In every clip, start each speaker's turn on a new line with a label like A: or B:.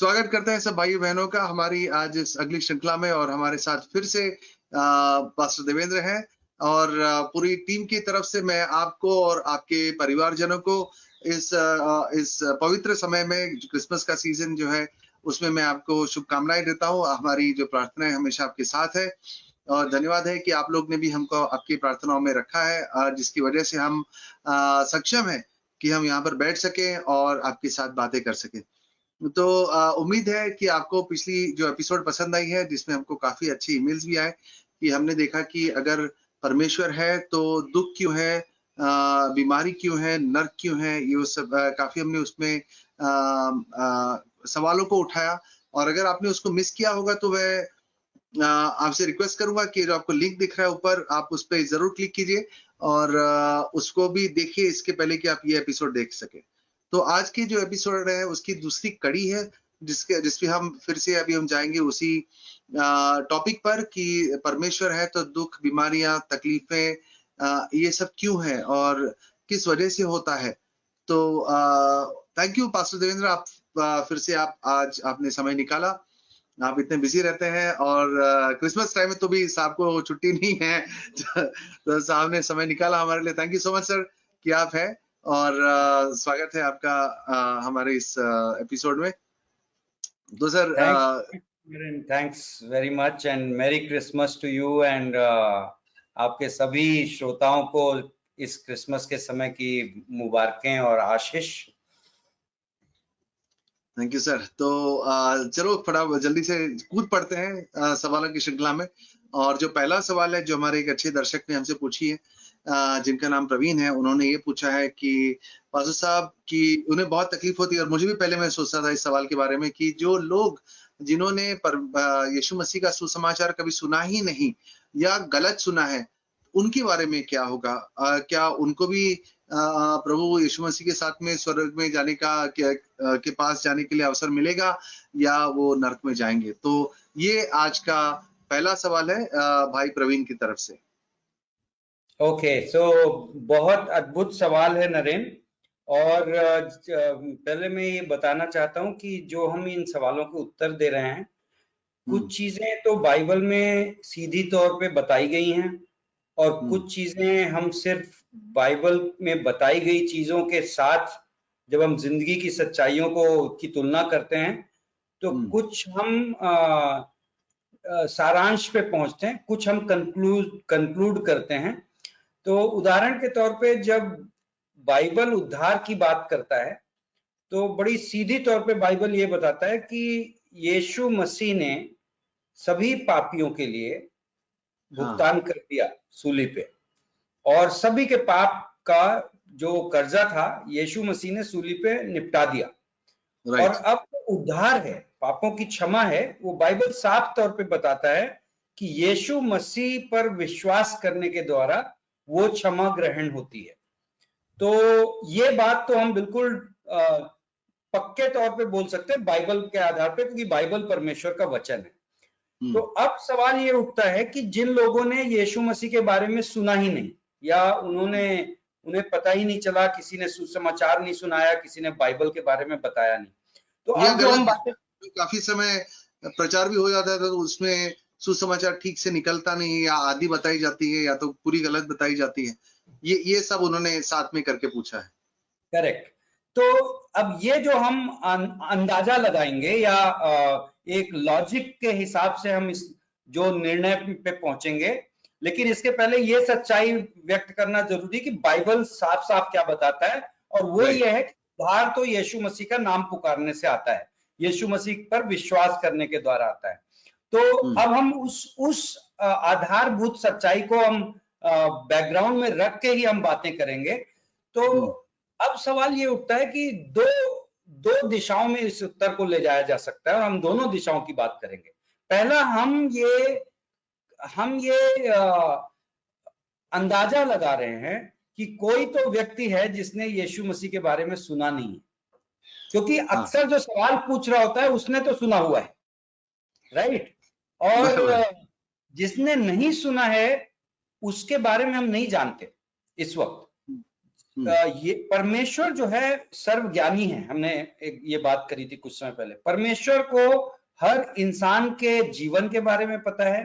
A: स्वागत करते हैं सब भाई बहनों का हमारी आज इस अगली श्रृंखला में। और हमारे साथ फिर से पास्टर देवेंद्र हैं। और पूरी टीम की तरफ से मैं आपको और आपके परिवारजनों को इस पवित्र समय में क्रिसमस का सीजन जो है उसमें मैं आपको शुभकामनाएं देता हूं। हमारी जो प्रार्थनाएं हमेशा आपके साथ है और धन्यवाद है कि आप लोग ने भी हमको आपकी प्रार्थनाओं में रखा है, जिसकी वजह से हम सक्षम है कि हम यहाँ पर बैठ सके और आपके साथ बातें कर सके। तो उम्मीद है कि आपको पिछली जो एपिसोड पसंद आई है, जिसमें हमको काफी अच्छी ईमेल्स भी आए कि हमने देखा कि अगर परमेश्वर है तो दुख क्यों है, बीमारी क्यों है, नर्क क्यों है, ये सब काफी हमने उसमें सवालों को उठाया। और अगर आपने उसको मिस किया होगा तो मैं आपसे रिक्वेस्ट करूंगा कि जो आपको लिंक दिख रहा है ऊपर, आप उस पर जरूर क्लिक कीजिए और उसको भी देखिए इसके पहले कि आप ये एपिसोड देख सके। तो आज की जो एपिसोड है उसकी दूसरी कड़ी है, जिसपे हम फिर से अभी हम जाएंगे उसी टॉपिक पर कि परमेश्वर है तो दुख, बीमारियां, तकलीफें ये सब क्यों है और किस वजह से होता है। तो थैंक यू पास्टर देवेंद्र, आप फिर से आप आज आपने समय निकाला। आप इतने बिजी रहते हैं और क्रिसमस टाइम में तो भी साहब को छुट्टी नहीं है तो साहब ने समय निकाला हमारे लिए। Thank you so much sir कि आप है और स्वागत है आपका हमारे इस एपिसोड में। तो sir
B: thanks very much and merry Christmas to you and आपके सभी श्रोताओं को इस क्रिसमस के समय की मुबारकें और आशीष।
A: Thank you sir. तो चलो फटाफट जल्दी से कूद पड़ते हैं सवालों की श्रृंखला में। और जो पहला सवाल है जो हमारे एक अच्छे दर्शक ने हमसे पूछी है, जिनका नाम प्रवीण है, उन्होंने ये पूछा है कि पास्टर साहब कि उन्हें बहुत तकलीफ होती है, और मुझे भी पहले मैं सोचता था इस सवाल के बारे में कि जो लोग जिन्होंने यीशु मसीह का सुसमाचार कभी सुना ही नहीं या गलत सुना है, उनके बारे में क्या होगा? क्या उनको भी प्रभु यीशु मसीह के साथ में स्वर्ग में जाने का के पास जाने के लिए अवसर मिलेगा या वो नरक में जाएंगे? तो ये आज का पहला सवाल है भाई प्रवीण की तरफ से।
B: ओके, सो बहुत अद्भुत सवाल है नरेन। और पहले मैं ये बताना चाहता हूँ कि जो हम इन सवालों के उत्तर दे रहे हैं, कुछ चीजें तो बाइबल में सीधी तौर पे बताई गई हैं और कुछ चीजें हम सिर्फ बाइबल में बताई गई चीजों के साथ जब हम जिंदगी की सच्चाइयों की तुलना करते हैं तो कुछ हम सारांश पे पहुंचते हैं, कुछ हम कंक्लूड करते हैं। तो उदाहरण के तौर पे जब बाइबल उद्धार की बात करता है तो बड़ी सीधी तौर पे बाइबल ये बताता है कि यीशु मसीह ने सभी पापियों के लिए भुगतान कर दिया सूली पे, और सभी के पाप का जो कर्जा था यीशु मसीह ने सूली पे निपटा दिया। और अब उद्धार है, पापों की क्षमा है, वो बाइबल साफ तौर पे बताता है कि यीशु मसीह पर विश्वास करने के द्वारा वो क्षमा ग्रहण होती है। तो ये बात तो हम बिल्कुल पक्के तौर पे बोल सकते हैं बाइबल के आधार पे, क्योंकि बाइबल परमेश्वर का वचन है। तो अब सवाल ये उठता है कि जिन लोगों ने यीशु मसीह के बारे में सुना ही नहीं या उन्हें पता ही नहीं चला, किसी ने सुसमाचार नहीं सुनाया, किसी ने बाइबल के बारे में बताया नहीं, तो अब जो हम बातें
A: काफी समय प्रचार भी हो जाता है तो उसमें सुसमाचार ठीक से निकलता नहीं, या आधी बताई जाती है या तो पूरी गलत बताई जाती है, ये सब उन्होंने साथ में करके पूछा है।
B: करेक्ट। तो अब ये जो हम अंदाजा लगाएंगे या एक लॉजिक के हिसाब से हम इस जो निर्णय पे पहुंचेंगे, लेकिन इसके पहले ये सच्चाई व्यक्त करना जरूरी कि बाइबल साफ साफ क्या बताता है, और वो ये है कि उद्धार तो यीशु मसीह का नाम पुकारने से आता है, यीशु मसीह पर विश्वास करने के द्वारा आता है। तो अब हम उस आधारभूत सच्चाई को हम बैकग्राउंड में रख के ही हम बातें करेंगे। तो अब सवाल ये उठता है कि दो दिशाओं में इस उत्तर को ले जाया जा सकता है और हम दोनों दिशाओं की बात करेंगे। पहला हम ये अंदाजा लगा रहे हैं कि कोई तो व्यक्ति है जिसने यीशु मसीह के बारे में सुना नहीं है, क्योंकि अक्सर जो सवाल पूछ रहा होता है उसने तो सुना हुआ है, राइट? और जिसने नहीं सुना है उसके बारे में हम नहीं जानते इस वक्त। ये परमेश्वर जो है सर्वज्ञानी है। हमने ये बात करी थी कुछ समय पहले। परमेश्वर को हर इंसान के जीवन के बारे में पता है,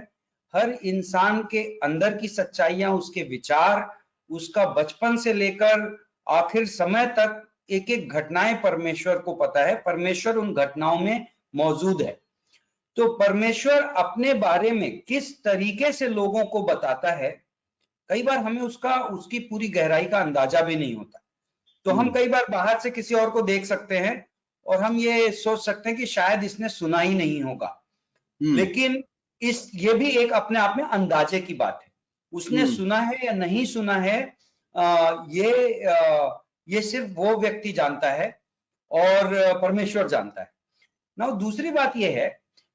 B: हर इंसान के अंदर की सच्चाइयां, उसके विचार, उसका बचपन से लेकर आखिर समय तक एक एक घटनाएं परमेश्वर को पता है। परमेश्वर उन घटनाओं में मौजूद है। तो परमेश्वर अपने बारे में किस तरीके से लोगों को बताता है, कई बार हमें उसकी पूरी गहराई का अंदाजा भी नहीं होता। तो हम कई बार बाहर से किसी और को देख सकते हैं और हम ये सोच सकते हैं कि शायद इसने सुना ही नहीं होगा, लेकिन ये भी एक अपने आप में अंदाजे की बात है। उसने सुना है या नहीं सुना है, ये सिर्फ वो व्यक्ति जानता है और परमेश्वर जानता है ना। दूसरी बात यह है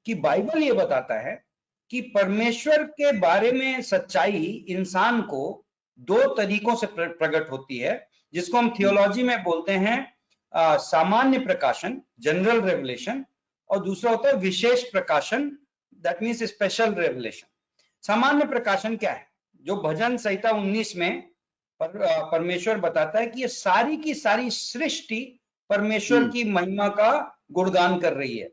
B: कि बाइबल ये बताता है कि परमेश्वर के बारे में सच्चाई इंसान को दो तरीकों से प्रकट होती है, जिसको हम थियोलॉजी में बोलते हैं सामान्य प्रकाशन, जनरल रेवलेशन, और दूसरा होता है विशेष प्रकाशन, दैट मीन्स स्पेशल रेवलेशन। सामान्य प्रकाशन क्या है? जो भजन संहिता 19 में परमेश्वर बताता है कि ये सारी की सारी सृष्टि परमेश्वर की महिमा का गुणगान कर रही है।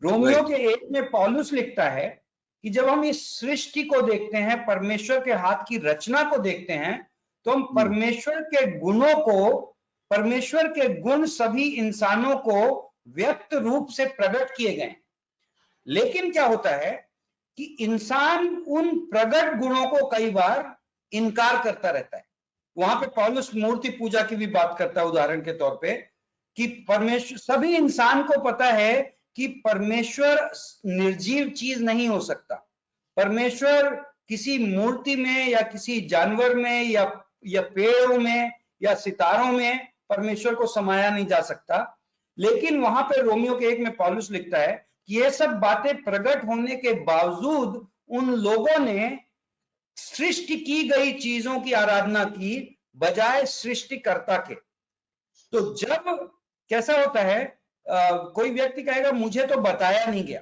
B: रोमियो के 1 में पौलुस लिखता है कि जब हम इस सृष्टि को देखते हैं, परमेश्वर के हाथ की रचना को देखते हैं, तो हम परमेश्वर के गुणों को, परमेश्वर के गुण सभी इंसानों को व्यक्त रूप से प्रकट किए गए। लेकिन क्या होता है कि इंसान उन प्रकट गुणों को कई बार इनकार करता रहता है। वहां पे पौलुस मूर्ति पूजा की भी बात करता है, उदाहरण के तौर पे, कि परमेश्वर, सभी इंसान को पता है कि परमेश्वर निर्जीव चीज नहीं हो सकता। परमेश्वर किसी मूर्ति में या किसी जानवर में या पेड़ों में या सितारों में परमेश्वर को समाया नहीं जा सकता। लेकिन वहां पे रोमियो के 1 में पौलुस लिखता है कि ये सब बातें प्रकट होने के बावजूद उन लोगों ने सृष्टि की गई चीजों की आराधना की बजाय सृष्टिकर्ता के। तो जब कैसा होता है, कोई व्यक्ति कहेगा मुझे तो बताया नहीं गया,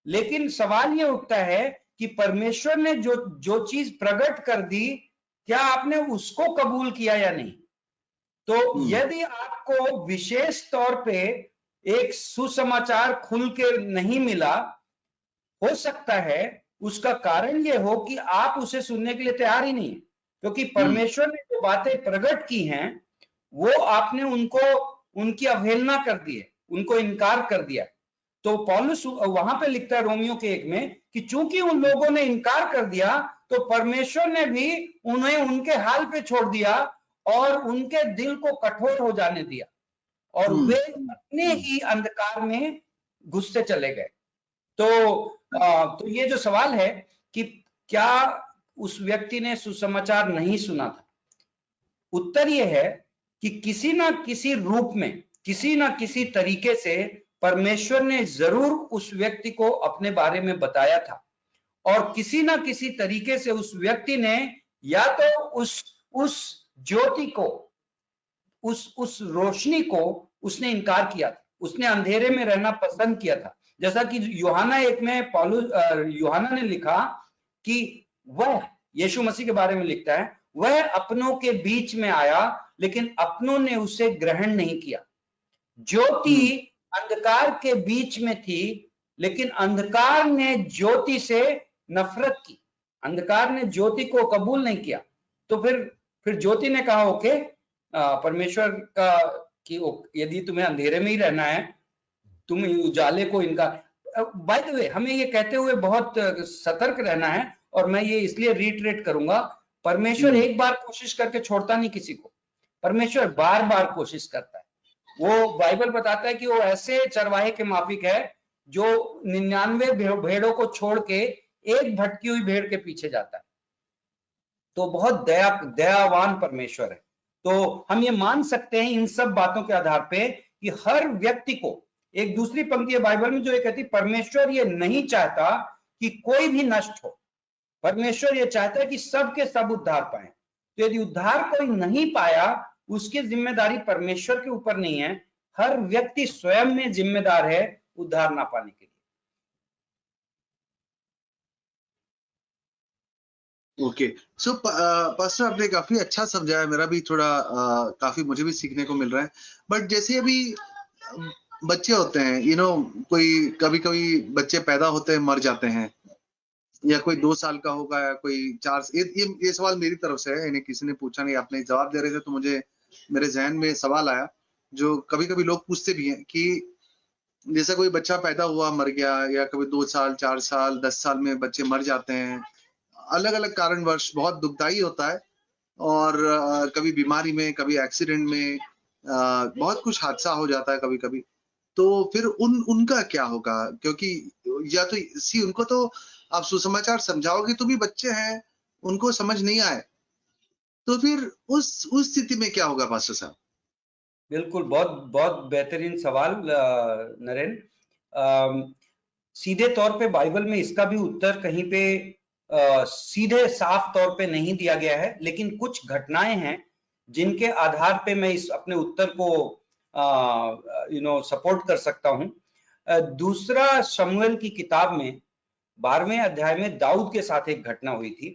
B: लेकिन सवाल ये उठता है कि परमेश्वर ने जो चीज प्रकट कर दी, क्या आपने उसको कबूल किया या नहीं? तो यदि आपको विशेष तौर पे एक सुसमाचार खुल के नहीं मिला, हो सकता है उसका कारण ये हो कि आप उसे सुनने के लिए तैयार ही नहीं, क्योंकि परमेश्वर ने जो बातें प्रकट की हैं वो आपने उनकी अवहेलना कर दी है, उनको इनकार कर दिया। तो पौलुस वहां पे लिखता है रोमियो के 1 में कि चूंकि उन लोगों ने इनकार कर दिया, तो परमेश्वर ने भी उन्हें उनके हाल पे छोड़ दिया और उनके दिल को कठोर हो जाने दिया और वे अपने ही अंधकार में घुसते चले गए। तो ये जो सवाल है कि क्या उस व्यक्ति ने सुसमाचार नहीं सुना था, उत्तर ये है कि किसी ना किसी रूप में, किसी ना किसी तरीके से परमेश्वर ने जरूर उस व्यक्ति को अपने बारे में बताया था, और किसी ना किसी तरीके से उस व्यक्ति ने या तो उस ज्योति को, उस रोशनी को उसने इनकार किया था, उसने अंधेरे में रहना पसंद किया था। जैसा कि यूहन्ना 1 में यूहन्ना ने लिखा कि वह, यीशु मसीह के बारे में लिखता है, वह अपनों के बीच में आया लेकिन अपनों ने उसे ग्रहण नहीं किया। ज्योति अंधकार के बीच में थी, लेकिन अंधकार ने ज्योति से नफरत की, अंधकार ने ज्योति को कबूल नहीं किया। तो फिर ज्योति ने कहा ओके, परमेश्वर का कि यदि तुम्हें अंधेरे में ही रहना है, तुम उजाले को इनकार। बाय द वे, हमें ये कहते हुए बहुत सतर्क रहना है, और मैं ये इसलिए रिट्रेट करूंगा, परमेश्वर एक बार कोशिश करके छोड़ता नहीं किसी को, परमेश्वर बार बार कोशिश करता है। वो बाइबल बताता है कि वो ऐसे चरवाहे के माफिक है जो 99 भेड़ों को छोड़ के एक भटकी हुई भेड़ के पीछे जाता है। तो बहुत दयावान परमेश्वर है। तो हम ये मान सकते हैं इन सब बातों के आधार पे कि हर व्यक्ति को, एक दूसरी पंक्ति है बाइबल में जो ये कहती, परमेश्वर ये नहीं चाहता कि कोई भी नष्ट हो, परमेश्वर ये चाहता है कि सब के सब उद्धार पाए। तो यदि उद्धार कोई नहीं पाया, उसकी जिम्मेदारी परमेश्वर के ऊपर नहीं है, हर व्यक्ति स्वयं में जिम्मेदार है उद्धार ना पाने के लिए।
A: ओके। सो पास्टर आपने काफी अच्छा समझाया, मेरा भी थोड़ा काफी मुझे भी सीखने को मिल रहा है। बट जैसे अभी बच्चे होते हैं, कोई कभी कभी बच्चे पैदा होते हैं मर जाते हैं, या कोई 2 साल का होगा या कोई 4। ये सवाल मेरी तरफ से है, इन्हें किसी ने पूछा नहीं, आपने जवाब दे रहे थे तो मुझे मेरे जहन में सवाल आया, जो कभी कभी लोग पूछते भी हैं कि जैसा कोई बच्चा पैदा हुआ मर गया, या कभी 2 साल 4 साल 10 साल में बच्चे मर जाते हैं, अलग अलग कारणवश, बहुत दुखदाई होता है। और कभी बीमारी में, कभी एक्सीडेंट में, बहुत कुछ हादसा हो जाता है कभी कभी। तो फिर उनका क्या होगा? क्योंकि या तो सी उनको तो आप सुसमाचार समझाओगे तो भी बच्चे हैं, उनको समझ नहीं आए, तो फिर उस स्थिति में क्या होगा पास्टर साहब?
B: बिल्कुल, बहुत बहुत बेहतरीन सवाल नरेन। सीधे तौर पे बाइबल में इसका भी उत्तर कहीं पे सीधे साफ तौर पे नहीं दिया गया है, लेकिन कुछ घटनाएं हैं जिनके आधार पे मैं इस अपने उत्तर को सपोर्ट कर सकता हूं। दूसरा शमूएल की किताब में 12वें अध्याय में दाऊद के साथ एक घटना हुई थी।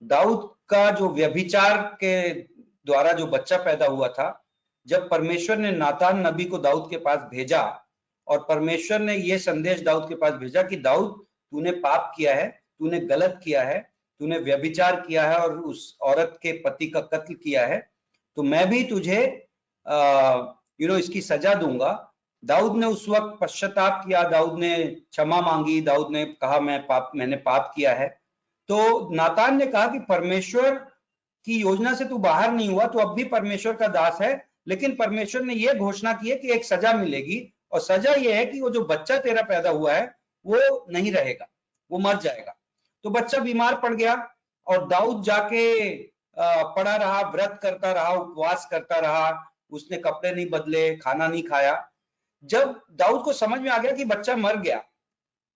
B: दाऊद का जो व्यभिचार के द्वारा जो बच्चा पैदा हुआ था, जब परमेश्वर ने नातान नबी को दाऊद के पास भेजा और परमेश्वर ने यह संदेश दाऊद के पास भेजा कि दाऊद, तूने पाप किया है, तूने गलत किया है, तूने व्यभिचार किया है और उस औरत के पति का कत्ल किया है, तो मैं भी तुझे इसकी सजा दूंगा। दाऊद ने उस वक्त पश्चाताप किया, दाऊद ने क्षमा मांगी, दाऊद ने कहा मैंने पाप किया है। तो नातान ने कहा कि परमेश्वर की योजना से तू बाहर नहीं हुआ, तो अब भी परमेश्वर का दास है, लेकिन परमेश्वर ने यह घोषणा की है कि एक सजा मिलेगी, और सजा यह है कि वो जो बच्चा तेरा पैदा हुआ है वो नहीं रहेगा, वो मर जाएगा। तो बच्चा बीमार पड़ गया और दाऊद जाके पड़ा रहा, व्रत करता रहा, उपवास करता रहा, उसने कपड़े नहीं बदले, खाना नहीं खाया। जब दाऊद को समझ में आ गया कि बच्चा मर गया,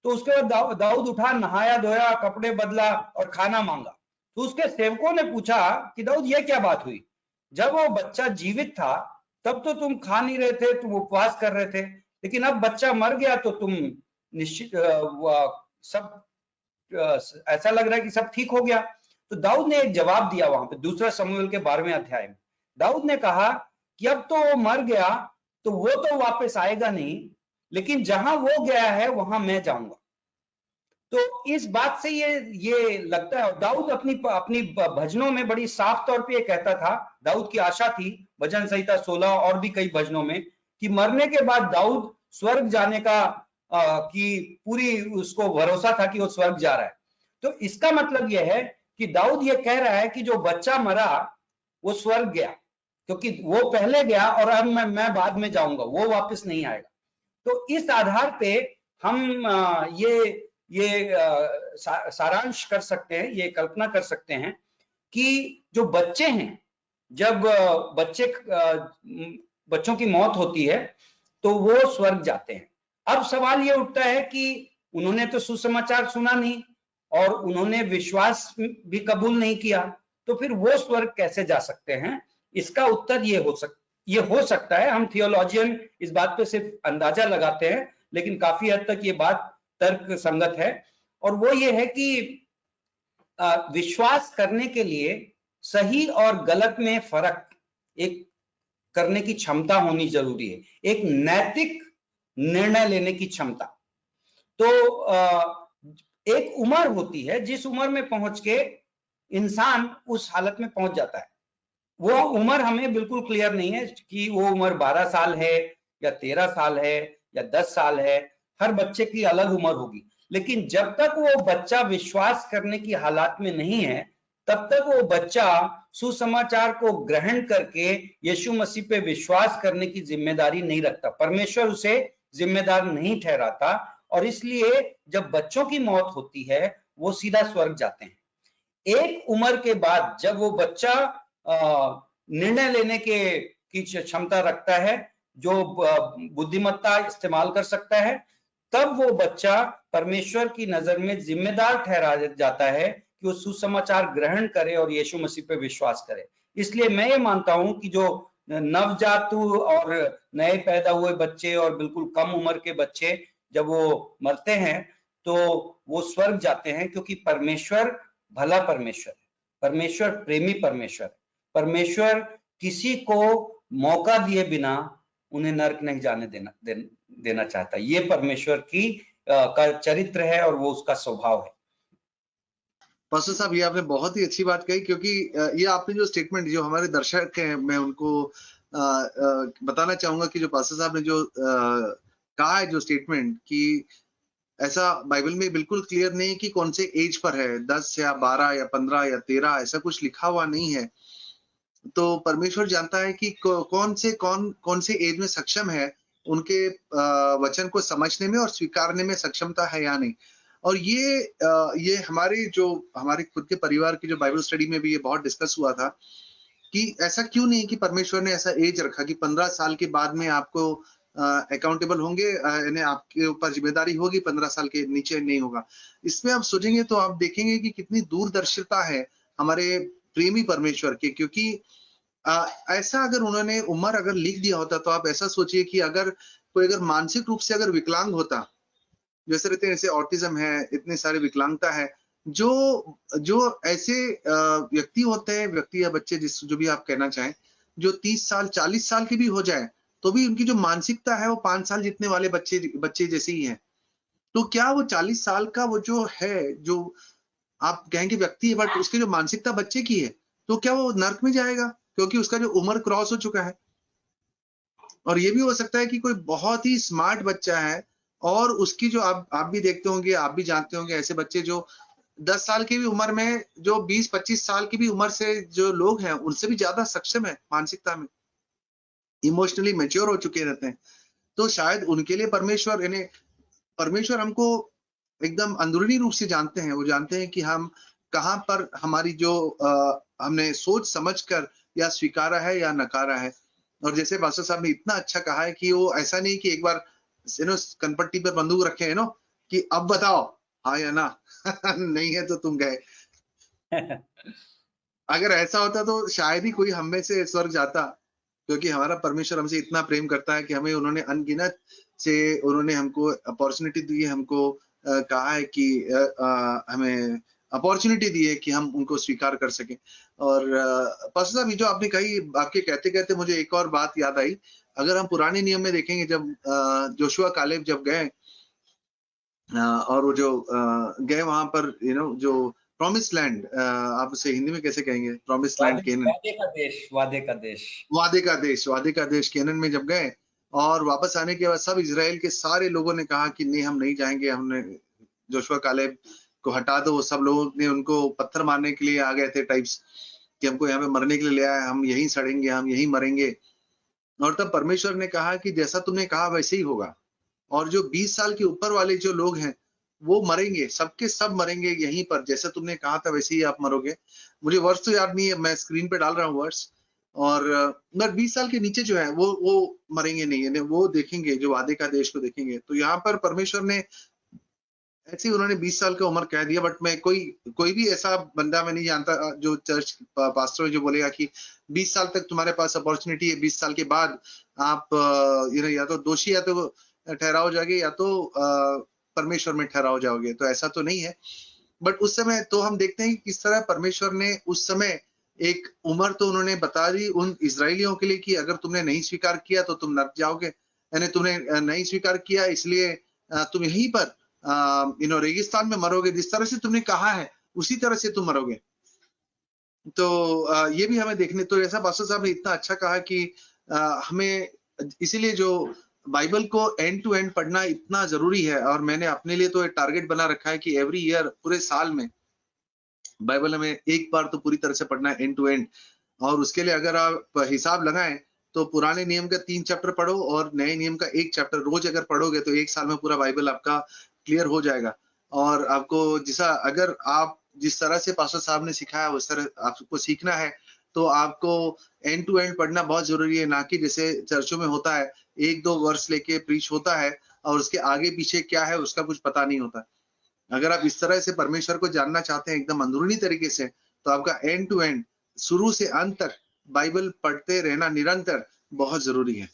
B: तो उसके बाद दाऊद उठा, नहाया धोया, कपड़े बदला और खाना मांगा। तो उसके सेवकों ने पूछा कि दाऊद, ये क्या बात हुई? जब वो बच्चा जीवित था तब तो तुम खा नहीं रहे थे, तुम उपवास कर रहे थे, लेकिन अब बच्चा मर गया तो तुम निश्चित सब ऐसा लग रहा है कि सब ठीक हो गया। तो दाऊद ने एक जवाब दिया वहां पे, दूसरा शमूएल के 12वें अध्याय में। दाऊद ने कहा कि अब तो वो मर गया, तो वो तो वापस आएगा नहीं, लेकिन जहां वो गया है वहां मैं जाऊंगा। तो इस बात से ये लगता है, दाऊद अपनी अपनी भजनों में बड़ी साफ तौर पे ये कहता था, दाऊद की आशा थी भजन संहिता 16 और भी कई भजनों में, कि मरने के बाद दाऊद स्वर्ग जाने का कि पूरी उसको भरोसा था कि वो स्वर्ग जा रहा है। तो इसका मतलब यह है कि दाऊद ये कह रहा है कि जो बच्चा मरा वो स्वर्ग गया, क्योंकि वो पहले गया और अब मैं बाद में जाऊंगा, वो वापस नहीं आएगा। तो इस आधार पे हम ये सारांश कर सकते हैं, ये कल्पना कर सकते हैं कि जो बच्चे हैं, जब बच्चों की मौत होती है तो वो स्वर्ग जाते हैं। अब सवाल ये उठता है कि उन्होंने तो सुसमाचार सुना नहीं और उन्होंने विश्वास भी कबूल नहीं किया, तो फिर वो स्वर्ग कैसे जा सकते हैं? इसका उत्तर ये हो सकता है, हम थियोलॉजियन इस बात पे सिर्फ अंदाजा लगाते हैं, लेकिन काफी हद तक ये बात तर्क संगत है, और वो ये है कि विश्वास करने के लिए सही और गलत में फर्क एक करने की क्षमता होनी जरूरी है, एक नैतिक निर्णय लेने की क्षमता। तो एक उम्र होती है जिस उम्र में पहुंच के इंसान उस हालत में पहुंच जाता है। वो उम्र हमें बिल्कुल क्लियर नहीं है कि वो उम्र 12 साल है या 13 साल है या 10 साल है, हर बच्चे की अलग उम्र होगी, लेकिन जब तक वो बच्चा विश्वास करने की हालात में नहीं है, तब तक वो बच्चा सुसमाचार को ग्रहण करके यीशु मसीह पे विश्वास करने की जिम्मेदारी नहीं रखता, परमेश्वर उसे जिम्मेदार नहीं ठहराता, और इसलिए जब बच्चों की मौत होती है वो सीधा स्वर्ग जाते हैं। एक उम्र के बाद जब वो बच्चा निर्णय लेने की क्षमता रखता है, जो बुद्धिमत्ता इस्तेमाल कर सकता है, तब वो बच्चा परमेश्वर की नजर में जिम्मेदार ठहरा जाता है कि वो सुसमाचार ग्रहण करे और यीशु मसीह पे विश्वास करे। इसलिए मैं ये मानता हूं कि जो नवजातु और नए पैदा हुए बच्चे और बिल्कुल कम उम्र के बच्चे जब वो मरते हैं तो वो स्वर्ग जाते हैं, क्योंकि परमेश्वर भला परमेश्वर है, परमेश्वर प्रेमी परमेश्वर है, परमेश्वर किसी को मौका दिए बिना उन्हें नरक नहीं जाने देना चाहता। ये परमेश्वर की का चरित्र है और वो उसका स्वभाव है।
A: पास्टर साहब, ये आपने बहुत ही अच्छी बात कही, क्योंकि ये आपने जो स्टेटमेंट, जो हमारे दर्शक हैं, मैं उनको बताना चाहूंगा कि जो पास्टर साहब ने जो कहा है, जो स्टेटमेंट, कि ऐसा बाइबल में बिल्कुल क्लियर नहीं कि कौन से एज पर है, 10 या 12 या 15 या 13, ऐसा कुछ लिखा हुआ नहीं है। तो परमेश्वर जानता है कि कौन से एज में सक्षम है, उनके वचन को समझने में और स्वीकारने में सक्षमता है या नहीं। और ये हमारे खुद के परिवार की जो बाइबल स्टडी में भी ये बहुत डिस्कस हुआ था कि ऐसा क्यों नहीं कि परमेश्वर ने ऐसा एज रखा कि 15 साल के बाद में आपको अकाउंटेबल होंगे, यानी आपके ऊपर जिम्मेदारी होगी, 15 साल के नीचे नहीं होगा। इसमें आप सोचेंगे तो आप देखेंगे कि कितनी दूरदर्शिता है हमारे प्रेमी परमेश्वर की, क्योंकि ऐसा अगर उन्होंने उम्र अगर लिख दिया होता, तो आप ऐसा सोचिए कि अगर कोई अगर मानसिक रूप से अगर विकलांग होता, जैसे रहते हैं, जैसे ऑटिज्म है, इतने सारे विकलांगता है, जो जो ऐसे व्यक्ति होते हैं, व्यक्ति या बच्चे, जो भी आप कहना चाहें, जो 30 साल 40 साल के भी हो जाए, तो भी उनकी जो मानसिकता है वो 5 साल जितने वाले बच्चे जैसे ही है। तो क्या वो 40 साल का वो जो है, जो आप कहेंगे व्यक्ति है, बट उसकी जो मानसिकता बच्चे की है, तो क्या वो नर्क में जाएगा? क्योंकि उसका जो उम्र क्रॉस हो चुका है। और ये भी हो सकता है कि कोई बहुत ही स्मार्ट बच्चा है, और उसकी जो आप भी देखते होंगे, आप भी जानते होंगे ऐसे बच्चे जो 10 साल की भी उम्र में, जो 20-25 साल की भी उम्र से जो लोग हैं, उनसे भी ज्यादा सक्षम है मानसिकता में, इमोशनली मैच्योर हो चुके रहते हैं। तो शायद उनके लिए परमेश्वर हमको एकदम अंदरूनी रूप से जानते हैं। वो जानते हैं कि हम कहाँ पर हमारी जो हमने सोच समझ कर या स्वीकारा है या नकारा है। और जैसे पास्टर साहब ने इतना अच्छा कहा है कि वो ऐसा नहीं कि एक बार कनपट्टी पर बंदूक रखे है कि अब बताओ हाँ या ना। नहीं है तो तुम गए। अगर ऐसा होता तो शायद ही कोई हम में से स्वर्ग जाता, क्योंकि हमारा परमेश्वर हमसे इतना प्रेम करता है कि हमें उन्होंने अनगिनत से उन्होंने हमको अपॉर्चुनिटी दी है, हमको कहा है कि हमें अपॉर्चुनिटी दी है कि हम उनको स्वीकार कर सकें। और पास्टर साहब, ये जो आपने कही, आपके कहते कहते मुझे एक और बात याद आई। अगर हम पुराने नियम में देखेंगे, जब जोशुआ कालेब जब गए, और वो जो गए वहां पर, जो प्रॉमिस लैंड, आप उसे हिंदी में कैसे कहेंगे, प्रॉमिस लैंड, केनन,
B: वादे का देश, वादे का देश,
A: वादे का देश केनन में जब गए, और वापस आने के बाद सब इजराइल के सारे लोगों ने कहा कि नहीं, हम नहीं जाएंगे, हमने जोशुआ कालेब को हटा दो। वो सब लोग ने उनको पत्थर मारने के लिए आ गए थे टाइप्स, कि हमको यहाँ पे मरने के लिए ले आया, हम यहीं सड़ेंगे, हम यहीं मरेंगे। और तब परमेश्वर ने कहा कि जैसा तुमने कहा वैसे ही होगा। और जो 20 साल के ऊपर वाले जो लोग हैं, वो मरेंगे, सबके सब मरेंगे यहीं पर, जैसा तुमने कहा था वैसे ही आप मरोगे। मुझे वर्ष तो याद नहीं है, मैं स्क्रीन पे डाल रहा हूँ वर्ष। और मगर 20 साल के नीचे जो है वो मरेंगे नहीं, यानी वो देखेंगे, जो वादे का देश को देखेंगे। तो यहाँ पर परमेश्वर ने ऐसे ही उन्होंने 20 साल की उम्र कह दिया। बट मैं कोई भी ऐसा बंदा मैं नहीं जानता जो चर्च पास्टर जो बोलेगा कि 20 साल तक तुम्हारे पास अपॉर्चुनिटी है, 20 साल के बाद आप या तो दोषी या तो ठहरा हो जाओगे, या तो परमेश्वर में ठहरा हो जाओगे। तो ऐसा तो नहीं है। बट उस समय तो हम देखते हैं कि किस तरह परमेश्वर ने उस समय एक उम्र तो उन्होंने बता दी उन इजरायलियों के लिए कि अगर तुमने नहीं स्वीकार किया तो तुम नर्क जाओगे, यानी तुमने नहीं स्वीकार किया, इसलिए तुम यहीं पर रेगिस्तान में मरोगे, जिस तरह से तुमने कहा है उसी तरह से तुम मरोगे। तो ये भी हमें देखने, तो ऐसा पास्टर साहब ने इतना अच्छा कहा कि हमें इसीलिए जो बाइबल को एंड टू एंड पढ़ना इतना जरूरी है। और मैंने अपने लिए तो एक टारगेट बना रखा है कि एवरी ईयर, पूरे साल में बाइबल हमें एक बार तो पूरी तरह से पढ़ना है, एंड टू एंड। और उसके लिए अगर आप हिसाब लगाएं तो पुराने नियम का 3 चैप्टर पढ़ो और नए नियम का 1 चैप्टर रोज अगर पढ़ोगे तो एक साल में पूरा बाइबल आपका क्लियर हो जाएगा। और आपको अगर आप जिस तरह से पास्टर साहब ने सिखाया उस तरह आपको सीखना है, तो आपको एंड टू एंड पढ़ना बहुत जरूरी है। ना कि जैसे चर्चों में होता है, 1-2 वर्ष लेके प्रीच होता है और उसके आगे पीछे क्या है उसका कुछ पता नहीं होता। अगर आप इस तरह से परमेश्वर को जानना चाहते हैं एकदम अंदरूनी तरीके से, तो आपका एंड टू एंड, शुरू से अंत तक बाइबल पढ़ते रहना निरंतर बहुत जरूरी है।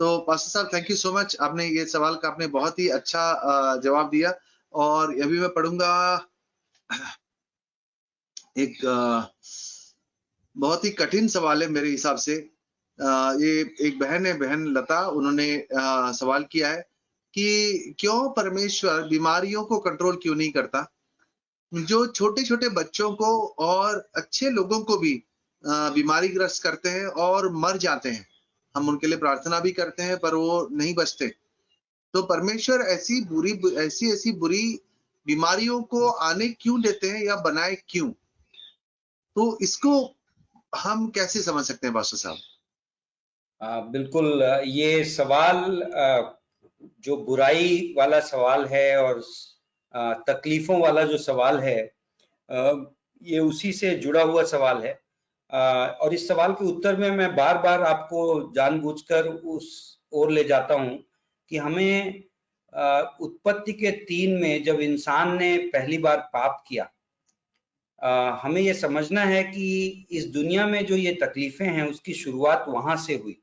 A: तो पास्टर साहब, थैंक यू सो मच। आपने ये सवाल का आपने बहुत ही अच्छा जवाब दिया। और अभी मैं पढ़ूंगा एक बहुत ही कठिन सवाल है मेरे हिसाब से। ये एक बहन है, बहन लता, उन्होंने सवाल किया है कि क्यों परमेश्वर बीमारियों को कंट्रोल क्यों नहीं करता? जो छोटे-छोटे बच्चों को और अच्छे लोगों को भी बीमारी ग्रस्त करते हैं और मर जाते हैं। हम उनके लिए प्रार्थना भी करते हैं पर वो नहीं बचते। तो परमेश्वर ऐसी बुरी बीमारियों को आने क्यों देते हैं या बनाए क्यों? तो इसको हम कैसे समझ सकते हैं पास्टर साहब?
B: बिल्कुल, ये सवाल जो बुराई वाला सवाल है और तकलीफों वाला जो सवाल है, ये उसी से जुड़ा हुआ सवाल है। और इस सवाल के उत्तर में मैं बार बार आपको जानबूझकर उस ओर ले जाता हूं कि हमें उत्पत्ति के 3 में जब इंसान ने पहली बार पाप किया, हमें ये समझना है कि इस दुनिया में जो ये तकलीफें हैं उसकी शुरुआत वहां से हुई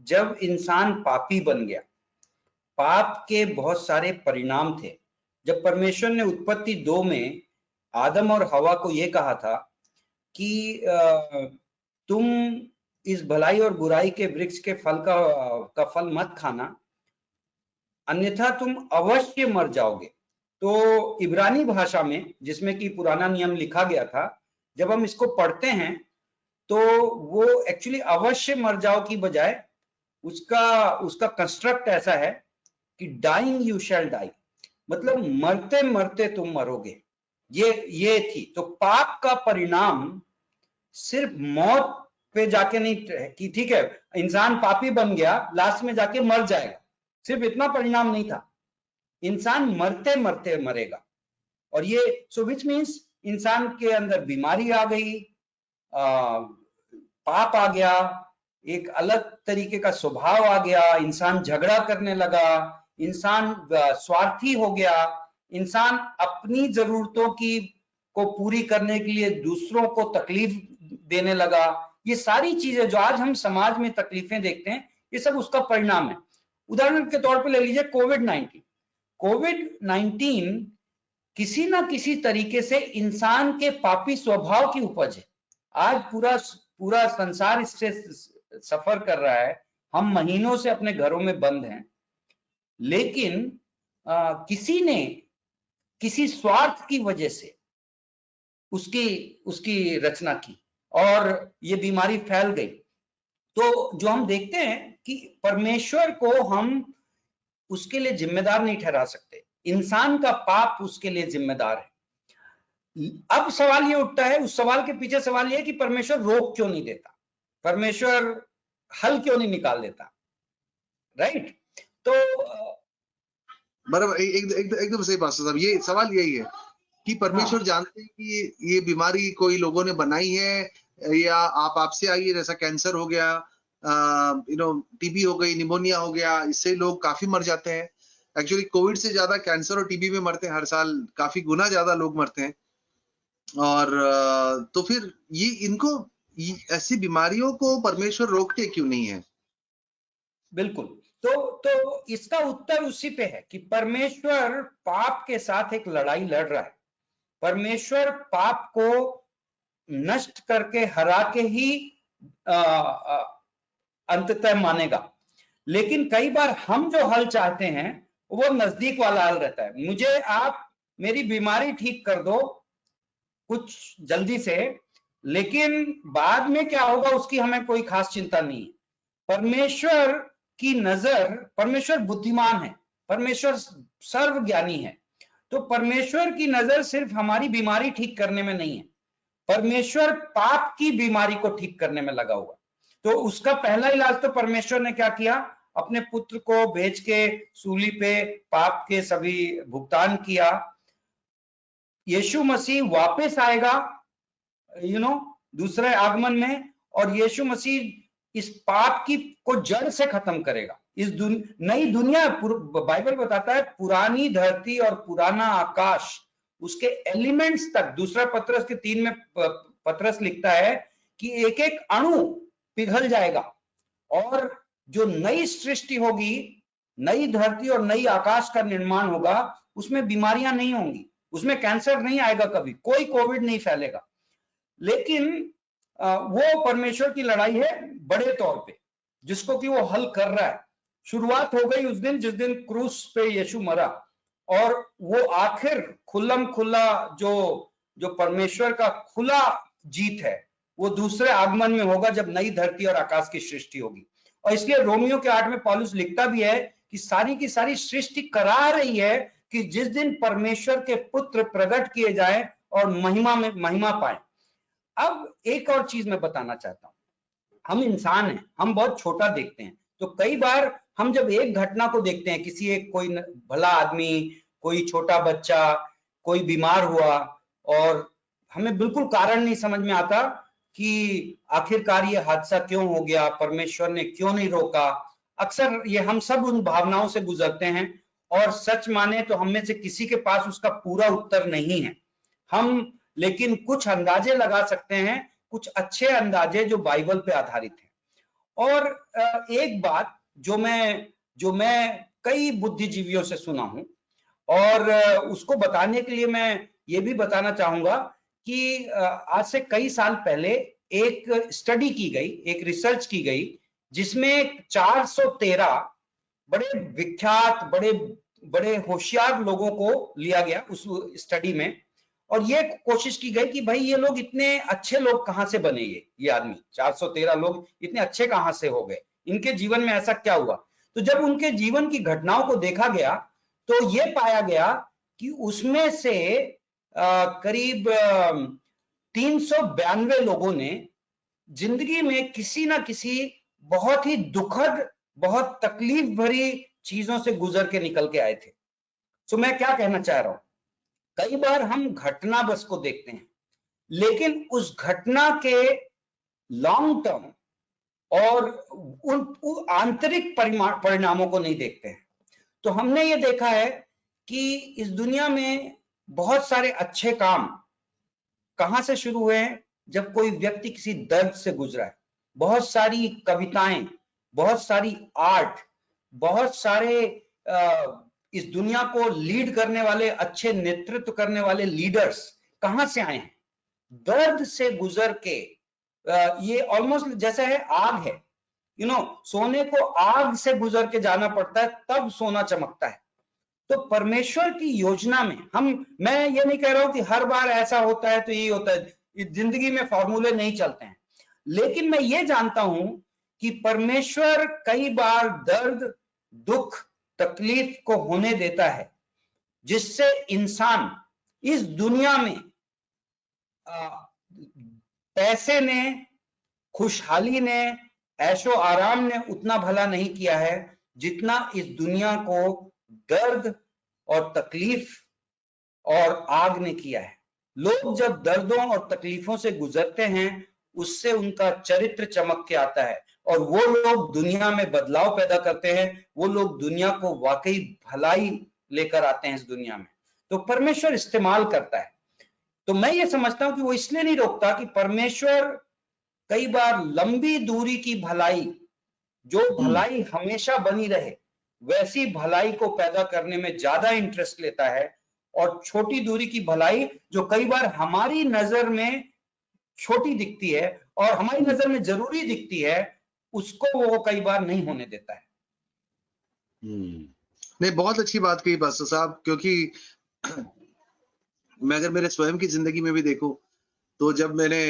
B: जब इंसान पापी बन गया। पाप के बहुत सारे परिणाम थे। जब परमेश्वर ने उत्पत्ति 2 में आदम और हवा को ये कहा था कि तुम इस भलाई और बुराई के वृक्ष के फल का फल मत खाना, अन्यथा तुम अवश्य मर जाओगे। तो इब्रानी भाषा में, जिसमें कि पुराना नियम लिखा गया था, जब हम इसको पढ़ते हैं तो वो एक्चुअली अवश्य मर जाओ की बजाय उसका कंस्ट्रक्ट ऐसा है कि डाइंग यू शैल डाई, मतलब मरते मरते तुम मरोगे। ये थी। तो पाप का परिणाम सिर्फ मौत पे जाके नहीं कि ठीक है इंसान पापी बन गया लास्ट में जाके मर जाएगा, सिर्फ इतना परिणाम नहीं था। इंसान मरते मरते मरेगा। और ये सो विच मीन्स इंसान के अंदर बीमारी आ गई, पाप आ गया, एक अलग तरीके का स्वभाव आ गया, इंसान झगड़ा करने लगा, इंसान स्वार्थी हो गया, इंसान अपनी जरूरतों को पूरी करने के लिए दूसरों को तकलीफ देने लगा। ये सारी चीजें जो आज हम समाज में तकलीफें देखते हैं, ये सब उसका परिणाम है। उदाहरण के तौर पे ले लीजिए कोविड-19 किसी ना किसी तरीके से इंसान के पापी स्वभाव की उपज है। आज पूरा संसार इससे सफर कर रहा है। हम महीनों से अपने घरों में बंद हैं, लेकिन किसी ने किसी स्वार्थ की वजह से उसकी रचना की और ये बीमारी फैल गई। तो जो हम देखते हैं कि परमेश्वर को हम उसके लिए जिम्मेदार नहीं ठहरा सकते, इंसान का पाप उसके लिए जिम्मेदार है। अब सवाल ये उठता है, उस सवाल के पीछे सवाल ये है कि परमेश्वर रोक क्यों नहीं देता, परमेश्वर हल क्यों नहीं निकाल देता, राइट? तो
A: बराबर, एकदम सही पास्टर साहब, ये सवाल यही है कि परमेश्वर
B: हाँ,
A: जानते हैं कि ये बीमारी कोई लोगों ने बनाई है या आपसे आई है, जैसा कैंसर हो गया, टीबी हो गई, निमोनिया हो गया, इससे लोग काफी मर जाते हैं। एक्चुअली कोविड से ज्यादा कैंसर और टीबी में मरते हैं हर साल, काफी गुना ज्यादा लोग मरते हैं। और तो फिर ऐसी बीमारियों को परमेश्वर रोकते क्यों नहीं है?
B: बिल्कुल। तो इसका उत्तर उसी पे है कि परमेश्वर पाप के साथ एक लड़ाई लड़ रहा है। परमेश्वर पाप को नष्ट करके हरा के ही अंततः मानेगा। लेकिन कई बार हम जो हल चाहते हैं वो नजदीक वाला हल रहता है। मुझे आप मेरी बीमारी ठीक कर दो कुछ जल्दी से, लेकिन बाद में क्या होगा उसकी हमें कोई खास चिंता नहीं है। परमेश्वर की नजर, परमेश्वर बुद्धिमान है, परमेश्वर सर्वज्ञानी है। तो परमेश्वर की नजर सिर्फ हमारी बीमारी ठीक करने में नहीं है, परमेश्वर पाप की बीमारी को ठीक करने में लगा हुआ। तो उसका पहला इलाज तो परमेश्वर ने क्या किया, अपने पुत्र को भेज के सूली पे पाप के सभी भुगतान किया। यीशु मसीह वापस आएगा दूसरे आगमन में, और यीशु मसीह इस पाप की को जड़ से खत्म करेगा। इस नई दुनिया, बाइबल बताता है पुरानी धरती और पुराना आकाश, उसके एलिमेंट्स तक, दूसरा पत्रस के 3 में पत्रस लिखता है कि एक एक अणु पिघल जाएगा और जो नई सृष्टि होगी, नई धरती और नई आकाश का निर्माण होगा, उसमें बीमारियां नहीं होंगी, उसमें कैंसर नहीं आएगा, कभी कोई कोविड नहीं फैलेगा। लेकिन वो परमेश्वर की लड़ाई है बड़े तौर पे, जिसको कि वो हल कर रहा है। शुरुआत हो गई उस दिन जिस दिन क्रूस पे यीशु मरा, और वो आखिर खुल्लम खुल्ला जो परमेश्वर का खुला जीत है वो दूसरे आगमन में होगा, जब नई धरती और आकाश की सृष्टि होगी। और इसलिए रोमियो के 8 में पौलुस लिखता भी है कि सारी की सारी सृष्टि करा रही है कि जिस दिन परमेश्वर के पुत्र प्रकट किए जाए और महिमा में महिमा पाए। अब एक और चीज मैं बताना चाहता हूं, हम इंसान हैं, हम बहुत छोटा देखते हैं। तो कई बार हम जब एक घटना को देखते हैं, किसी एक कोई भला आदमी, कोई छोटा बच्चा, कोई बीमार हुआ, और हमें बिल्कुल कारण नहीं समझ में आता कि आखिरकार ये हादसा क्यों हो गया, परमेश्वर ने क्यों नहीं रोका। अक्सर ये हम सब उन भावनाओं से गुजरते हैं, और सच माने तो हम में से किसी के पास उसका पूरा उत्तर नहीं है। हम लेकिन कुछ अंदाजे लगा सकते हैं, कुछ अच्छे अंदाजे जो बाइबल पे आधारित हैं। और एक बात जो मैं कई बुद्धिजीवियों से सुना हूं, और उसको बताने के लिए मैं ये भी बताना चाहूंगा कि आज से कई साल पहले एक स्टडी की गई, एक रिसर्च की गई, जिसमें 413 बड़े विख्यात, बड़े होशियार लोगों को लिया गया उस स्टडी में, और ये कोशिश की गई कि भाई ये लोग इतने अच्छे लोग कहां से बने, ये आदमी 413 लोग इतने अच्छे कहां से हो गए, इनके जीवन में ऐसा क्या हुआ। तो जब उनके जीवन की घटनाओं को देखा गया तो ये पाया गया कि उसमें से करीब 392 लोगों ने जिंदगी में किसी ना किसी बहुत ही दुखद, बहुत तकलीफ भरी चीजों से गुजर के निकल के आए थे। तो मैं क्या कहना चाह रहा हूं, कई बार हम घटना बस को देखते हैं, लेकिन उस घटना के लॉन्ग टर्म और उन आंतरिक परिणामों को नहीं देखते हैं। तो हमने ये देखा है कि इस दुनिया में बहुत सारे अच्छे काम कहां से शुरू हुए हैं, जब कोई व्यक्ति किसी दर्द से गुजरा है। बहुत सारी कविताएं, बहुत सारी आर्ट, बहुत सारे इस दुनिया को लीड करने वाले, अच्छे नेतृत्व करने वाले लीडर्स कहां से आए हैं, दर्द से गुजर के। ये ऑलमोस्ट जैसा है आग है, सोने को आग से गुजर के जाना पड़ता है तब सोना चमकता है। तो परमेश्वर की योजना में मैं ये नहीं कह रहा हूं कि हर बार ऐसा होता है तो यही होता है, जिंदगी में फॉर्मूले नहीं चलते हैं, लेकिन मैं ये जानता हूं कि परमेश्वर कई बार दर्द, दुख, तकलीफ को होने देता है, जिससे इंसान इस दुनिया में पैसे ने, खुशहाली ने, ऐशो आराम ने उतना भला नहीं किया है जितना इस दुनिया को दर्द और तकलीफ और आग ने किया है। लोग जब दर्दों और तकलीफों से गुजरते हैं, उससे उनका चरित्र चमक के आता है, और वो लोग दुनिया में बदलाव पैदा करते हैं, वो लोग दुनिया को वाकई भलाई लेकर आते हैं इस दुनिया में। तो परमेश्वर इस्तेमाल करता है। तो मैं ये समझता हूं कि वो इसलिए नहीं रोकता कि परमेश्वर कई बार लंबी दूरी की भलाई, जो भलाई हमेशा बनी रहे, वैसी भलाई को पैदा करने में ज्यादा इंटरेस्ट लेता है, और छोटी दूरी की भलाई जो कई बार हमारी नजर में छोटी दिखती है और हमारी नजर में जरूरी दिखती है, उसको वो कई बार नहीं होने देता है।
A: नहीं, बहुत अच्छी बात कही पास्टर साहब, क्योंकि मैं अगर मेरे स्वयं की जिंदगी में भी देखूं, तो जब मैंने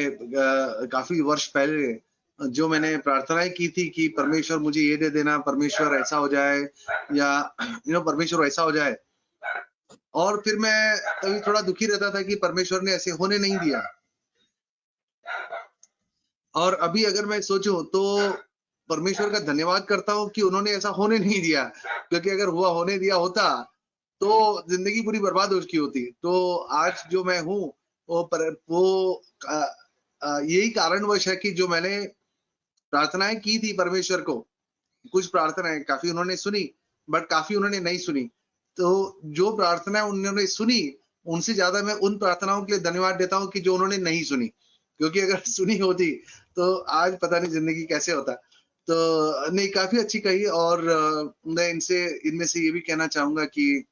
A: काफी वर्ष पहले जो मैंने प्रार्थनाएं की थी कि परमेश्वर मुझे ये दे देना, परमेश्वर ऐसा हो जाए, या परमेश्वर ऐसा हो जाए, और फिर मैं कभी थोड़ा दुखी रहता था कि परमेश्वर ने ऐसे होने नहीं दिया। और अभी अगर मैं सोचूं तो परमेश्वर का धन्यवाद करता हूं कि उन्होंने ऐसा होने नहीं दिया, क्योंकि अगर होने दिया होता तो जिंदगी पूरी बर्बाद हो चुकी होती। तो आज जो मैं हूं वो यही कारणवश है कि जो मैंने प्रार्थनाएं की थी परमेश्वर को, कुछ प्रार्थनाएं काफी उन्होंने सुनी, बट काफी उन्होंने नहीं सुनी। तो जो प्रार्थनाएं उन्होंने सुनी, उनसे ज्यादा मैं उन प्रार्थनाओं के लिए धन्यवाद देता हूं कि जो उन्होंने नहीं सुनी, क्योंकि अगर सुनी होती तो आज पता नहीं जिंदगी कैसे होता। तो नहीं, काफी अच्छी कही। और मैं इनमें से ये भी कहना चाहूंगा कि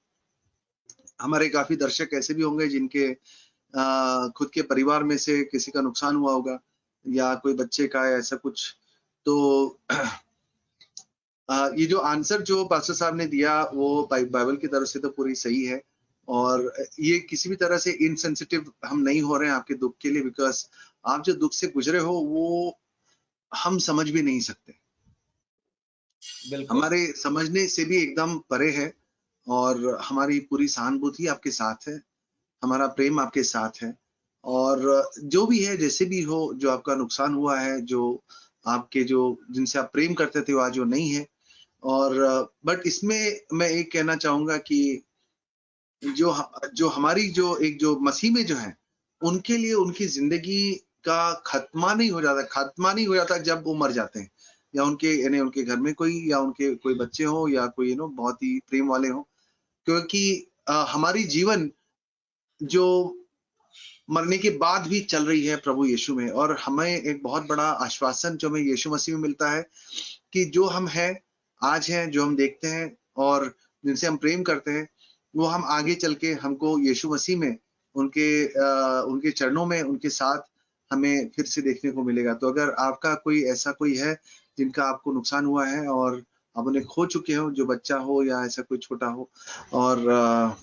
A: हमारे काफी दर्शक ऐसे भी होंगे जिनके खुद के परिवार में से किसी का नुकसान हुआ होगा या कोई बच्चे का या ऐसा कुछ। तो ये जो आंसर जो पास्टर साहब ने दिया वो बाइबल की तरफ से तो पूरी सही है, और ये किसी भी तरह से इनसेंसिटिव हम नहीं हो रहे हैं आपके दुख के लिए, बिकॉज आप जो दुख से गुजरे हो वो हम समझ भी नहीं सकते,
B: बिल्कुल।
A: हमारे समझने से भी एकदम परे है। और हमारी पूरी सहानुभूति आपके साथ है, हमारा प्रेम आपके साथ है। और जो भी है, जैसे भी हो, जो आपका नुकसान हुआ है, जो आपके जो जिनसे आप प्रेम करते थे वो आज वो नहीं है। और बट इसमें मैं एक कहना चाहूंगा कि जो हमारी जो मसीह में जो है, उनके लिए उनकी जिंदगी का खात्मा नहीं हो जाता जब वो मर जाते हैं, या उनके यानी उनके घर में कोई या उनके कोई बच्चे हो या कोई बहुत ही प्रेम वाले हो। क्योंकि हमारी जीवन जो मरने के बाद भी चल रही है प्रभु यीशु में, और हमें एक बहुत बड़ा आश्वासन जो हमें यीशु मसीह में मिलता है कि जो हम हैं, आज हैं, जो हम देखते हैं और जिनसे हम प्रेम करते हैं, वो हम आगे चल के हमको यीशु मसीह में उनके चरणों में उनके साथ हमें फिर से देखने को मिलेगा। तो अगर आपका कोई ऐसा कोई है जिनका आपको नुकसान हुआ है और आप उन्हें खो चुके हो, जो बच्चा हो या ऐसा कोई छोटा हो, और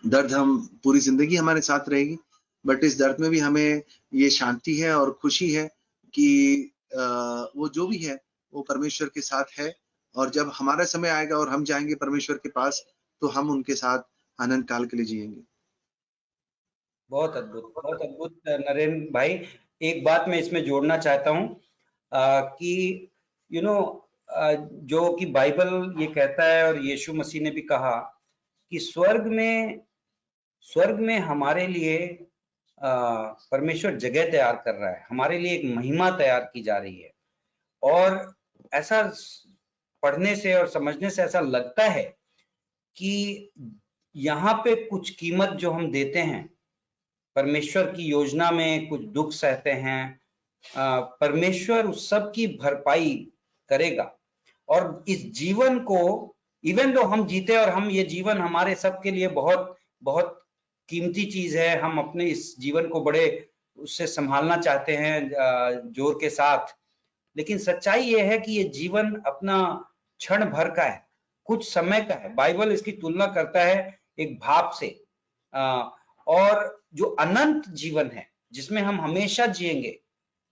A: दर्द हम पूरी जिंदगी हमारे साथ रहेगी, बट इस दर्द में भी हमें ये शांति है और खुशी है कि वो जो भी है वो परमेश्वर के साथ है। और जब हमारा समय आएगा और हम जाएंगे परमेश्वर के पास, तो हम उनके साथ आनंद काल के लिए जिएंगे।
B: बहुत अद्भुत नरेंद्र भाई। एक बात मैं इसमें जोड़ना चाहता हूँ कि यू नो जो कि बाइबल ये कहता है और यीशु मसीह ने भी कहा कि स्वर्ग में हमारे लिए परमेश्वर जगह तैयार कर रहा है, हमारे लिए एक महिमा तैयार की जा रही है। और ऐसा पढ़ने से और समझने से ऐसा लगता है कि यहाँ पे कुछ कीमत जो हम देते हैं परमेश्वर की योजना में, कुछ दुख सहते हैं, परमेश्वर उस सब की भरपाई करेगा। और इस जीवन को इवन दो हम जीते, और हम ये जीवन हमारे सबके लिए बहुत बहुत कीमती चीज है, हम अपने इस जीवन को बड़े उससे संभालना चाहते हैं जोर के साथ, लेकिन सच्चाई ये है कि ये जीवन अपना क्षण भर का है, कुछ समय का है। बाइबल इसकी तुलना करता है एक भाप से, और जो अनंत जीवन है जिसमें हम हमेशा जिएंगे,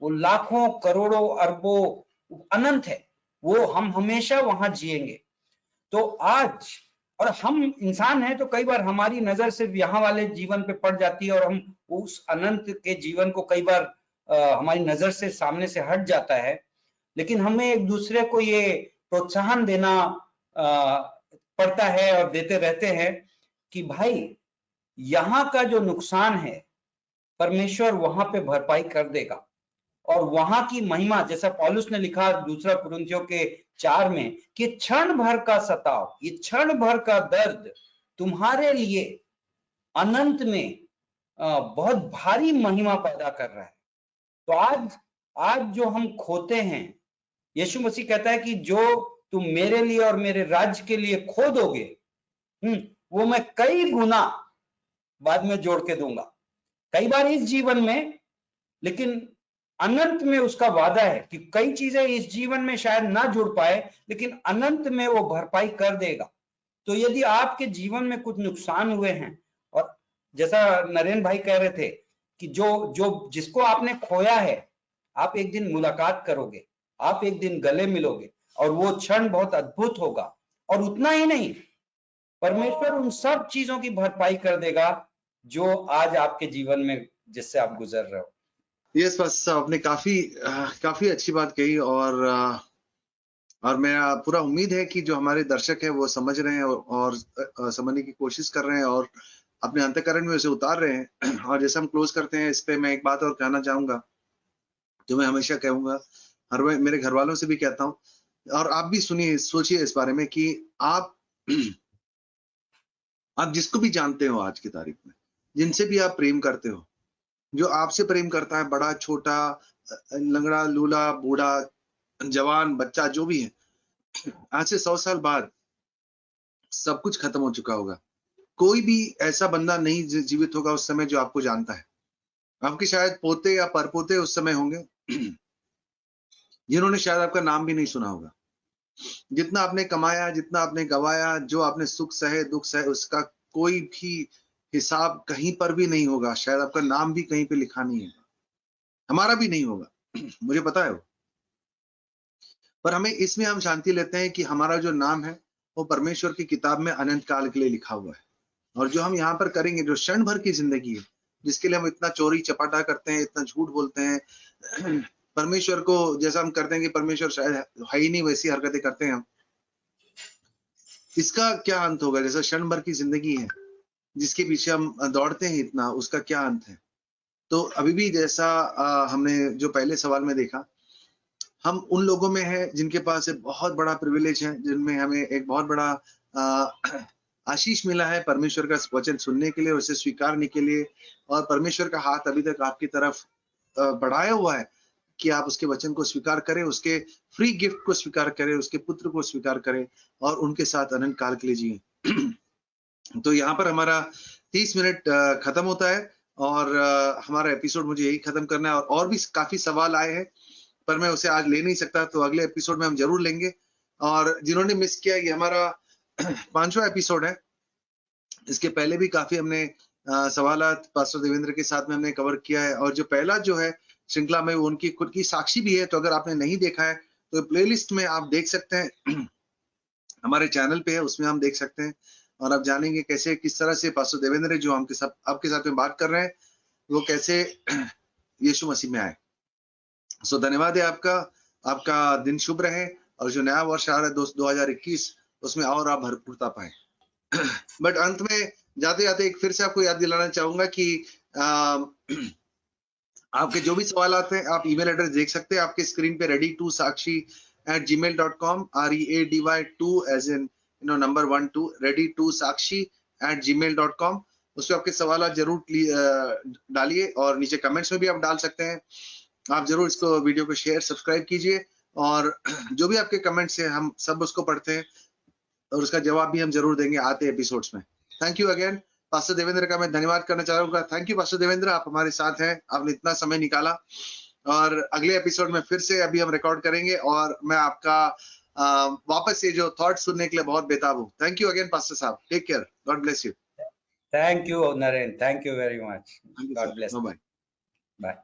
B: वो लाखों करोड़ों अरबों अनंत है, वो हम हमेशा वहां जिएंगे। तो आज, और हम इंसान हैं तो कई बार हमारी नजर सिर्फ यहाँ वाले जीवन पे पड़ जाती है और हम उस अनंत के जीवन को कई बार हमारी नजर से सामने से हट जाता है। लेकिन हमें एक दूसरे को ये प्रोत्साहन देना पड़ता है और देते रहते हैं कि भाई यहाँ का जो नुकसान है परमेश्वर वहां पे भरपाई कर देगा, और वहां की महिमा, जैसा पौलुस ने लिखा दूसरा कुरिन्थियों के 4 में कि क्षण भर का सताव, ये क्षण भर का दर्द तुम्हारे लिए अनंत में बहुत भारी महिमा पैदा कर रहा है। तो आज जो हम खोते हैं, यीशु मसीह कहता है कि जो तुम मेरे लिए और मेरे राज्य के लिए खो दोगे, वो मैं कई गुना बाद में जोड़ के दूंगा। कई बार इस जीवन में, लेकिन अनंत में उसका वादा है कि कई चीजें इस जीवन में शायद ना जुड़ पाए, लेकिन अनंत में वो भरपाई कर देगा। तो यदि आपके जीवन में कुछ नुकसान हुए हैं, और जैसा नरेंद्र भाई कह रहे थे कि जो जिसको आपने खोया है, आप एक दिन मुलाकात करोगे, आप एक दिन गले मिलोगे, और वो क्षण बहुत अद्भुत होगा। और उतना ही नहीं, परमेश्वर उन सब चीजों की भरपाई कर देगा जो आज आपके जीवन में जिससे आप गुजर रहे हो।
A: यस बस आपने काफी अच्छी बात कही, और मेरा पूरा उम्मीद है कि जो हमारे दर्शक है वो समझ रहे हैं और समझने की कोशिश कर रहे हैं और अपने अंतःकरण में उसे उतार रहे हैं। और जैसे हम क्लोज करते हैं इस पे, मैं एक बात और कहना चाहूंगा जो मैं हमेशा कहूंगा, हर मेरे घर वालों से भी कहता हूँ, और आप भी सुनिए, सोचिए इस बारे में कि आप आप जिसको भी जानते हो आज की तारीख में, जिनसे भी आप प्रेम करते हो, जो आपसे प्रेम करता है, बड़ा छोटा, लंगड़ा लूला, बूढ़ा जवान बच्चा, जो भी है, आज से 100 साल बाद सब कुछ खत्म हो चुका होगा, कोई भी ऐसा बंदा नहीं जीवित होगा उस समय जो आपको जानता है। आपके शायद पोते या परपोते उस समय होंगे जिन्होंने शायद आपका नाम भी नहीं सुना होगा। जितना आपने कमाया, जितना आपने गवाया, जो आपने सुख सहे, दुख सहे, उसका कोई भी हिसाब कहीं पर भी नहीं होगा। शायद आपका नाम भी कहीं पे लिखा नहीं है, हमारा भी नहीं होगा मुझे पता है वो। पर हमें इसमें हम शांति लेते हैं कि हमारा जो नाम है वो परमेश्वर की किताब में अनंत काल के लिए लिखा हुआ है। और जो हम यहाँ पर करेंगे, जो क्षण भर की जिंदगी है, जिसके लिए हम इतना चोरी चपाटा करते हैं, इतना झूठ बोलते हैं, परमेश्वर को जैसा हम करते हैं कि परमेश्वर शायद है ही नहीं, वैसी हरकतें करते हैं हम। इसका क्या अंत होगा? जैसा क्षण भर की जिंदगी है जिसके पीछे हम दौड़ते हैं इतना, उसका क्या अंत है? तो अभी भी जैसा हमने जो पहले सवाल में देखा, हम उन लोगों में हैं जिनके पास एक बहुत बड़ा प्रिविलेज है, जिनमें हमें एक बहुत बड़ा आशीष मिला है परमेश्वर का वचन सुनने के लिए और उसे स्वीकारने के लिए। और परमेश्वर का हाथ अभी तक आपकी तरफ बढ़ाया हुआ है कि आप उसके वचन को स्वीकार करें, उसके फ्री गिफ्ट को स्वीकार करें, उसके पुत्र को स्वीकार करें और उनके साथ अनंत काल के लिए जिए। तो यहाँ पर हमारा 30 मिनट खत्म होता है और हमारा एपिसोड मुझे यही खत्म करना है। और भी काफी सवाल आए हैं पर मैं उसे आज ले नहीं सकता, तो अगले एपिसोड में हम जरूर लेंगे। और जिन्होंने मिस किया, ये हमारा 5वां एपिसोड है। इसके पहले भी काफी हमने सवालात पास्टर देवेंद्र के साथ में हमने कवर किया है। और जो पहला जो है श्रृंखला में, वो उनकी खुद की साक्षी भी है। तो अगर आपने नहीं देखा है तो प्लेलिस्ट में आप देख सकते हैं हमारे चैनल पे है, उसमें हम देख सकते हैं और आप जानेंगे कैसे किस तरह से पास्टर देवेंद्र जो हमके साथ आपके साथ में बात कर रहे हैं, वो कैसे यीशु मसीह में आए। सो धन्यवाद है आपका। आपका दिन शुभ रहे और जो नया वर्ष आ रहा है दोस्त 2021, उसमें और आप भरपूरता पाए। बट अंत में जाते जाते एक फिर से आपको याद दिलाना चाहूंगा कि आपके जो भी सवाल आते हैं आप ईमेल एड्रेस देख सकते हैं आपके स्क्रीन पे, ready2sakshi@gmail.com, READY2 as in number 1 2 ready2sakshi@gmail.com। उस पर आपके सवाल जरूर डालिए और नीचे कमेंट्स में भी आप डाल सकते हैं। आप जरूर इसको वीडियो को शेयर सब्सक्राइब कीजिए और जो भी आपके कमेंट्स हैं हम सब उसको पढ़ते हैं और उसका जवाब भी हम जरूर देंगे आते एपिसोड्स में। Thank you again. Pastor Devendra का मैं धन्यवाद करना चाहूंगा। थैंक यू पास्टर देवेंद्र, आप हमारे साथ हैं, आपने इतना समय निकाला। और अगले एपिसोड में फिर से अभी हम रिकॉर्ड करेंगे और मैं आपका वापस से जो थॉट सुनने के लिए बहुत बेताब हूँ। थैंक यू अगेन पास्टर साहब, take care, God bless you.
B: Thank you Naren, thank you very much, God bless.
A: Bye.
B: Bye.